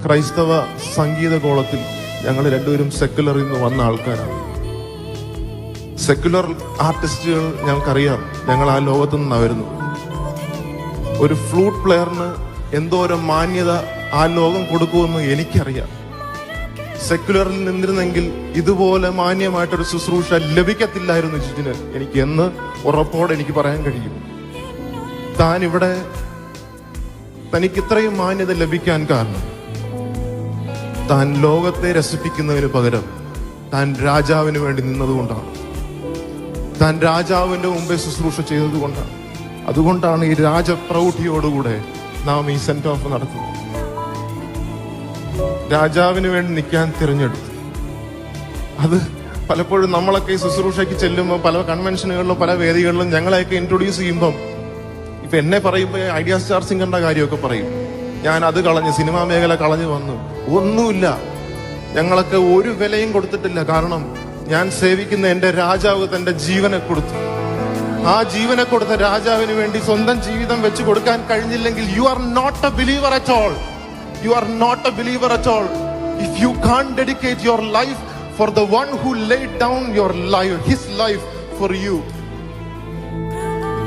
ക്രൈസ്തവ സംഗീത കോളത്തിൽ ഞങ്ങൾ രണ്ടുപേരും സെക്കുലറിൽ നിന്ന് വന്ന ആൾക്കാരാണ്. സെക്കുലർ ആർട്ടിസ്റ്റുകൾ ഞങ്ങൾക്കറിയാം, ഞങ്ങൾ ആ ലോകത്തു നിന്നായിരുന്നു. ഒരു ഫ്ലൂട്ട് പ്ലെയറിന് എന്തോരം മാന്യത ആ ലോകം കൊടുക്കുമെന്ന് എനിക്കറിയാം. സെക്കുലറിൽ നിന്നിരുന്നെങ്കിൽ ഇതുപോലെ മാന്യമായിട്ടൊരു ശുശ്രൂഷ ലഭിക്കത്തില്ലായിരുന്നു ജിജിന്. എനിക്ക് എന്ന് ഉറപ്പോടെ എനിക്ക് പറയാൻ കഴിയും. താൻ ഇവിടെ തനിക്ക് ഇത്രയും മാന്യത ലഭിക്കാൻ കാരണം താൻ ലോകത്തെ രസിപ്പിക്കുന്നതിന് പകരം താൻ രാജാവിന് വേണ്ടി നിന്നതുകൊണ്ടാണ്. താൻ രാജാവിന്റെ മുമ്പേ ശുശ്രൂഷ ചെയ്തതുകൊണ്ടാണ്. അതുകൊണ്ടാണ് ഈ രാജപ്രൗഢിയോടുകൂടെ നാം ഈ സെന്റ് ഓഫ് നടത്തുന്നത്. രാജാവിന് വേണ്ടി നിൽക്കാൻ തിരഞ്ഞെടുത്തു. അത് പലപ്പോഴും നമ്മളൊക്കെ ഈ ശുശ്രൂഷയ്ക്ക് ചെല്ലുമ്പോൾ പല കൺവെൻഷനുകളിലും പല വേദികളിലും ഞങ്ങളെയൊക്കെ ഇൻട്രൊഡ്യൂസ് ചെയ്യുമ്പം ഇപ്പൊ എന്നെ പറയുമ്പോൾ ഐഡിയ സ്റ്റാർ സിംഗറിന്റെ കാര്യമൊക്കെ പറയും. ഞാൻ അത് കളഞ്ഞ് സിനിമാ മേഖല കളഞ്ഞു വന്നു. ഒന്നുമില്ല, ഞങ്ങളൊക്കെ ഒരു വിലയും കൊടുത്തിട്ടില്ല. കാരണം ഞാൻ സേവിക്കുന്ന എന്റെ രാജാവ് തന്റെ ജീവനെ കൊടുത്തു. ആ ജീവനെ കൊടുത്ത രാജാവിന് വേണ്ടി സ്വന്തം ജീവിതം വെച്ച് കൊടുക്കാൻ കഴിഞ്ഞില്ലെങ്കിൽ you are not a believer at all. You are not a believer at all. If you can't dedicate your life for the one who laid down your life, his life for you.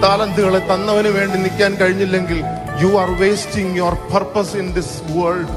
താലന്തുകളെ തന്നവന് വേണ്ടി നിൽക്കാൻ കഴിഞ്ഞില്ലെങ്കിൽ you are wasting your purpose in this world.